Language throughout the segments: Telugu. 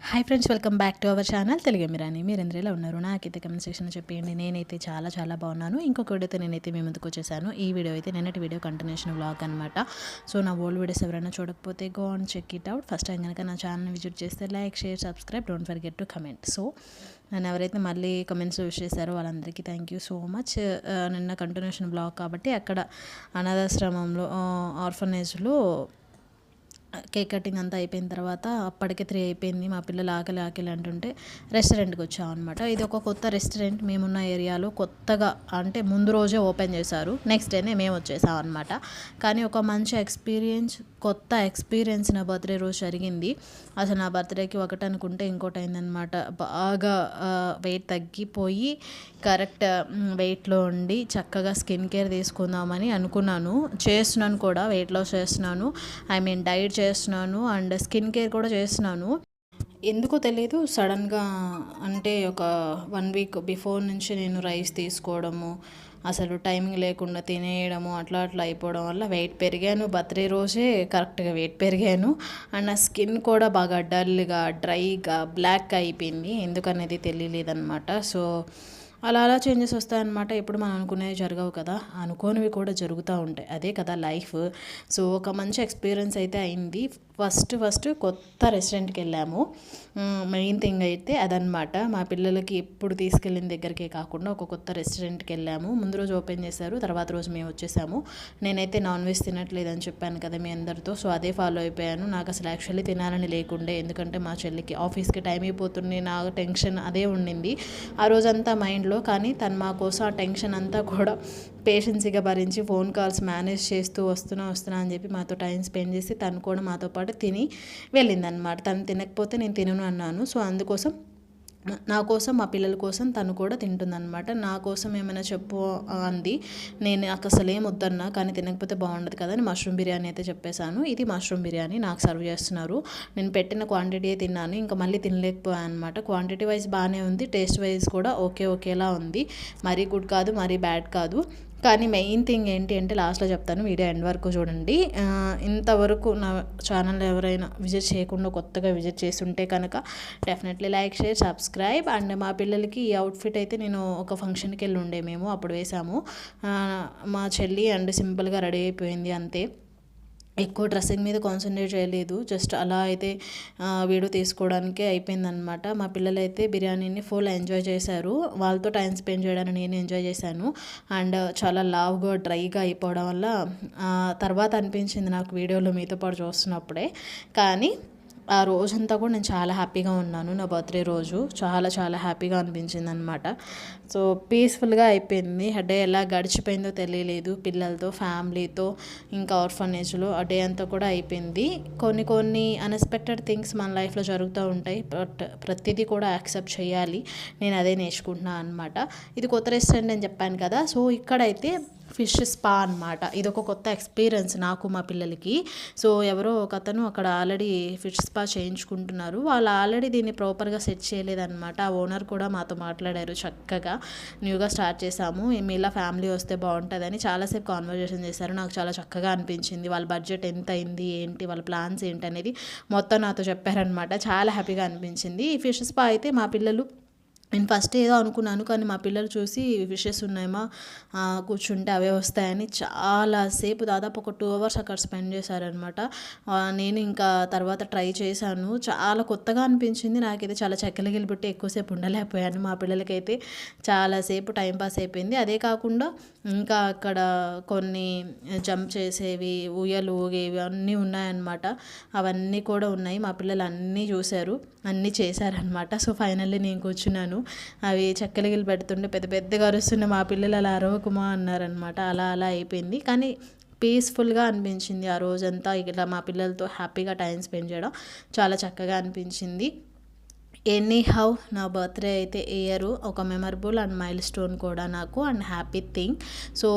Hi friends, welcome back to our channel Telugu Mirani. మీరందరూ ఎలా ఉన్నారు? నాకైతే కమెంట్ సెక్షన్లో చెప్పేయండి. నేనైతే చాలా చాలా బాగున్నాను. ఇంకొక వీడియోతో నేనైతే మీ ముందుకు వచ్చేసాను. ఈ వీడియో అయితే నిన్నటి వీడియో కంటిన్యూషన్ వ్లాగ్ అనమాట. సో నా ఓల్డ్ వీడియోస్ ఎవరైనా చూడకపోతే go and check it out. First time కనుక నా ఛానల్ని విజిట్ చేస్తే like, share, subscribe, don't forget to comment. So నన్ను ఎవరైతే మళ్ళీ కమెంట్స్ విష్ చేశారో వాళ్ళందరికీ థ్యాంక్ యూ సో మచ్. నిన్న కంటిన్యూషన్ వ్లాగ్ కాబట్టి అక్కడ అనాథాశ్రమంలో ఆర్ఫనేజ్లో కేక్ కటింగ్ అంతా అయిపోయిన తర్వాత అప్పటికే 3 అయిపోయింది. మా పిల్లలు ఆకలి ఆకలి అంటుంటే రెస్టారెంట్కి వచ్చాం అనమాట. ఇది ఒక కొత్త రెస్టారెంట్, మేమున్న ఏరియాలో కొత్తగా, అంటే ముందు రోజే ఓపెన్ చేశారు, నెక్స్ట్ డేనే మేము వచ్చేసాం అనమాట. కానీ ఒక మంచి ఎక్స్పీరియన్స్, కొత్త ఎక్స్పీరియన్స్ నా బర్త్డే రోజు జరిగింది. అసలు నా బర్త్డేకి ఒకటి అనుకుంటే ఇంకోటి అయిందనమాట. బాగా వెయిట్ తగ్గిపోయి కరెక్ట్ వెయిట్లో ఉండి చక్కగా స్కిన్ కేర్ తీసుకుందామని అనుకున్నాను. చేస్తున్నాను కూడా, వెయిట్ లాస్ చేస్తున్నాను, డైట్ చేస్తున్నాను అండ్ స్కిన్ కేర్ కూడా చేస్తున్నాను. ఎందుకో తెలియదు, సడన్గా అంటే ఒక 1 వీక్ బిఫోర్ నుంచి నేను రైస్ తీసుకోవడము, అసలు టైమింగ్ లేకుండా తినేయడము, అట్లా అయిపోవడం వల్ల వెయిట్ పెరిగాను. బర్త్డే రోజే కరెక్ట్గా వెయిట్ పెరిగాను అండ్ నా స్కిన్ కూడా బాగా డల్గా, డ్రైగా, బ్లాక్ అయిపోయింది. ఎందుకనేది తెలియలేదన్నమాట. సో అలా చేంజెస్ వస్తాయన్నమాట. ఎప్పుడు మనం అనుకునేవి జరగవు కదా, అనుకోనివి కూడా జరుగుతూ ఉంటాయి. అదే కదా లైఫ్. సో ఒక మంచి ఎక్స్పీరియన్స్ అయితే అయింది. ఫస్ట్ కొత్త రెస్టారెంట్కి వెళ్ళాము. మెయిన్ థింగ్ అయితే అదనమాట. మా పిల్లలకి ఎప్పుడు తీసుకెళ్ళిన దగ్గరికే కాకుండా ఒక కొత్త రెస్టారెంట్కి వెళ్ళాము. ముందు రోజు ఓపెన్ చేశారు, తర్వాత రోజు మేము వచ్చేసాము. నేనైతే నాన్ వెజ్ తినట్లేదని చెప్పాను కదా మీ అందరితో. సో అదే ఫాలో అయిపోయాను. నాకు అసలు యాక్చువల్లీ తినాలని లేకుండే, ఎందుకంటే మా చెల్లికి ఆఫీస్కి టైం అయిపోతుంది. నా టెన్షన్ అదే ఉండింది ఆ రోజంతా మైండ్లో. కానీ తను మా కోసం ఆ టెన్షన్ అంతా కూడా పేషెన్సీగా భరించి ఫోన్ కాల్స్ మేనేజ్ చేస్తూ వస్తున్నా అని చెప్పి మాతో టైం స్పెండ్ చేసి తను కూడా మాతో పాటు తిని వెళ్ళిందనమాట. తను తినకపోతే నేను తినను అన్నాను. సో అందుకోసం నా కోసం, మా పిల్లల కోసం తను కూడా తింటుందన్నమాట. నా కోసం ఏమైనా చెప్పు అంది. నాకు అసలు ఏం వద్దన్నా, కానీ తినకపోతే బాగుండదు కదా అని మష్రూమ్ బిర్యానీ అయితే చెప్పేశాను. ఇది మష్రూమ్ బిర్యానీ నాకు సర్వ్ చేస్తున్నారు. నేను పెట్టిన క్వాంటిటీయే తిన్నాను, ఇంకా మళ్ళీ తినలేకపోయాను అనమాట. క్వాంటిటీ వైజ్ బాగానే ఉంది, టేస్ట్ వైజ్ కూడా ఓకేలా ఉంది. మరీ గుడ్ కాదు, మరీ బ్యాడ్ కాదు. కానీ మెయిన్ థింగ్ ఏంటి అంటే లాస్ట్లో చెప్తాను, వీడియో ఎండ్ వరకు చూడండి. ఇంతవరకు నా ఛానల్ ఎవరైనా విజిట్ చేయకుండా కొత్తగా విజిట్ చేస్తుంటే కనుక definitely like, share, subscribe. And మా పిల్లలకి ఈ అవుట్ఫిట్ అయితే నేను ఒక ఫంక్షన్కి వెళ్ళి ఉండే, మేము అప్పుడు వేసాము. మా చెల్లి అండ్ సింపుల్గా రెడీ అయిపోయింది అంతే. ఎక్కువ డ్రెస్సింగ్ మీద కాన్సన్ట్రేట్ చేయలేదు, జస్ట్ అలా అయితే వీడియో తీసుకోవడానికే అయిపోయిందనమాట. మా పిల్లలు అయితే బిర్యానీని ఫుల్ ఎంజాయ్ చేశారు. వాళ్ళతో టైం స్పెండ్ చేయడానికి నేను ఎంజాయ్ చేశాను. అండ్ చాలా లావ్గా, డ్రైగా అయిపోవడం వల్ల తర్వాత అనిపించింది నాకు వీడియోలో మీతో పాటు చూస్తున్నప్పుడే. కానీ ఆ రోజంతా కూడా నేను చాలా హ్యాపీగా ఉన్నాను. నా బర్త్డే రోజు చాలా హ్యాపీగా అనిపించింది అనమాట. సో పీస్ఫుల్గా అయిపోయింది. ఆ డే ఎలా గడిచిపోయిందో తెలియలేదు. పిల్లలతో, ఫ్యామిలీతో, ఇంకా ఆర్ఫనేజ్లో ఆ డే అంతా కూడా అయిపోయింది. కొన్ని అన్ఎక్స్పెక్టెడ్ థింగ్స్ మన లైఫ్లో జరుగుతూ ఉంటాయి, బట్ ప్రతిదీ కూడా యాక్సెప్ట్ చేయాలి. నేను అదే నేర్చుకుంటున్నాను అనమాట. ఇది కొత్త రెస్టారెంట్ అని చెప్పాను కదా. సో ఇక్కడైతే ఫిష్ స్పా అనమాట. ఇది ఒక కొత్త ఎక్స్పీరియన్స్ నాకు, మా పిల్లలకి. సో ఎవరో ఒక అతను అక్కడ ఆల్రెడీ ఫిష్ స్పా చేయించుకుంటున్నారు. వాళ్ళు ఆల్రెడీ దీన్ని ప్రాపర్గా సెట్ చేయలేదన్నమాట. ఆ ఓనర్ కూడా మాతో మాట్లాడారు చక్కగా. న్యూగా స్టార్ట్ చేశాము, మీలా ఫ్యామిలీ వస్తే బాగుంటుందని చాలాసేపు కాన్వర్జేషన్ చేశారు. నాకు చాలా చక్కగా అనిపించింది. వాళ్ళ బడ్జెట్ ఎంత అయింది, ఏంటి వాళ్ళ ప్లాన్స్ ఏంటి అనేది మొత్తం నాతో చెప్పారనమాట. చాలా హ్యాపీగా అనిపించింది. ఈ ఫిష్ స్పా అయితే మా పిల్లలు, నేను ఫస్ట్ ఏదో అనుకున్నాను, కానీ మా పిల్లలు చూసి ఫిషెస్ ఉన్నాయమ్మా, కూర్చుంటే అవే వస్తాయని చాలాసేపు, దాదాపు ఒక 2 hours అక్కడ స్పెండ్ చేశారనమాట. నేను ఇంకా తర్వాత ట్రై చేశాను. చాలా కొత్తగా అనిపించింది నాకైతే. చాలా చెక్కలగిలి పెట్టి ఎక్కువసేపు ఉండలేకపోయాను. మా పిల్లలకైతే చాలాసేపు టైంపాస్ అయిపోయింది. అదే కాకుండా ఇంకా అక్కడ కొన్ని జంప్ చేసేవి, ఉయ్యలు ఊగేవి అన్నీ ఉన్నాయన్నమాట. అవన్నీ కూడా ఉన్నాయి. మా పిల్లలు అన్నీ చూశారు, అన్నీ చేశారనమాట. సో ఫైనల్లీ నేను కూర్చున్నాను. అవి చెక్కలగిలి పెడుతుంటే పెద్దగా అరుస్తుండే, మా పిల్లలు అలా అరవకుమా అన్నారనమాట. అలా అయిపోయింది. కానీ పీస్ఫుల్గా అనిపించింది ఆ రోజంతా. ఇలా మా పిల్లలతో హ్యాపీగా టైం స్పెండ్ చేయడం చాలా చక్కగా అనిపించింది. ఎనీ హౌ నా బర్త్డే అయితే ఇయర్ ఒక మెమరబుల్ అండ్ మైల్ స్టోన్ కూడా నాకు అండ్ హ్యాపీ థింగ్. సో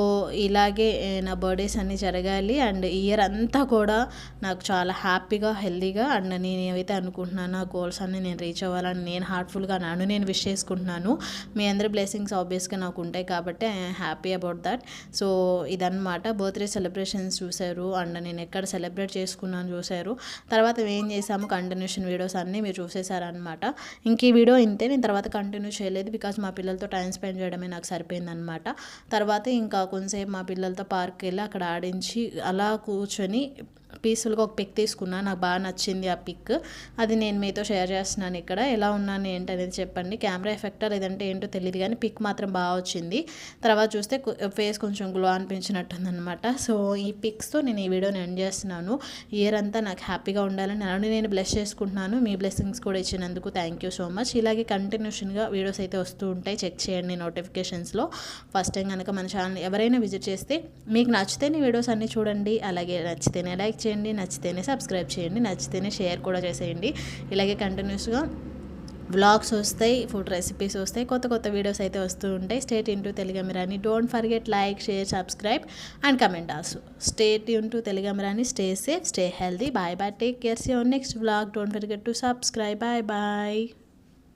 ఇలాగే నా బర్త్డేస్ అన్నీ జరగాలి అండ్ ఇయర్ అంతా కూడా నాకు చాలా హ్యాపీగా హెల్తీగా అండ్ నేను ఏవైతే అనుకుంటున్నానో ఆ గోల్స్ అన్నీ నేను రీచ్ అవ్వాలని నేను హార్ట్ఫుల్గా నేను విష్ చేసుకుంటున్నాను. మీ అందరి బ్లెస్సింగ్స్ ఆబ్వియస్గా నాకు ఉంటాయి కాబట్టి I'm happy about that. So ఇదన్నమాట బర్త్డే సెలబ్రేషన్స్ చూశారు అండ్ నేను ఎక్కడ సెలబ్రేట్ చేసుకున్నాను చూశారు. తర్వాత ఏం చేసాము కంటిన్యూషన్ వీడియోస్ అన్నీ మీరు చూసేసారనమాట. ఇంక ఈ వీడియో ఇంతే, నేను తర్వాత కంటిన్యూ చేయలేదు బికాజ్ మా పిల్లలతో టైం స్పెండ్ చేయడమే నాకు సరిపోయిందనమాట. తర్వాత ఇంకా కొంతసేపు మా పిల్లలతో పార్క్కి వెళ్ళి అక్కడ ఆడించి అలా కూర్చొని పీస్ఫుల్గా ఒక పిక్ తీసుకున్నాను. నాకు బాగా నచ్చింది ఆ పిక్. అది నేను మీతో షేర్ చేస్తున్నాను ఇక్కడ. ఎలా ఉన్నాను ఏంటి అనేది చెప్పండి. కెమెరా ఎఫెక్టా లేదంటే ఏంటో తెలియదు కానీ పిక్ మాత్రం బాగా వచ్చింది. తర్వాత చూస్తే ఫేస్ కొంచెం గ్లో అనిపించినట్టుందనమాట. సో ఈ పిక్స్తో నేను ఈ వీడియోని ఎండ్ చేస్తున్నాను. ఇయర్ అంతా నాకు హ్యాపీగా ఉండాలని నేను బ్లెస్ చేసుకుంటున్నాను. మీ బ్లెస్సింగ్స్ కూడా ఇచ్చినందుకు థ్యాంక్ యూ సో మచ్. ఇలాగే కంటిన్యూషన్గా వీడియోస్ అయితే వస్తూ ఉంటాయి, చెక్ చేయండి నోటిఫికేషన్స్లో. ఫస్ట్ టైం కనుక మన ఛానల్ ఎవరైనా విజిట్ చేస్తే మీకు నచ్చితేనే వీడియోస్ అన్నీ చూడండి, అలాగే నచ్చితేనే లైక్ చేయండి, నచ్చితేనే సబ్స్క్రైబ్ చేయండి, నచ్చితేనే షేర్ కూడా చేసేయండి. ఇలాగే కంటిన్యూస్గా వ్లాగ్స్ వస్తాయి, ఫుడ్ రెసిపీస్ వస్తాయి, కొత్త కొత్త వీడియోస్ అయితే వస్తూ ఉంటాయి. Stay tune to Telugamirani. Don't forget like, share, subscribe and comment also. Stay tune to Telugamirani. Stay safe, stay healthy. Bye bye, take care. See you next vlog. Don't forget to subscribe. Bye bye.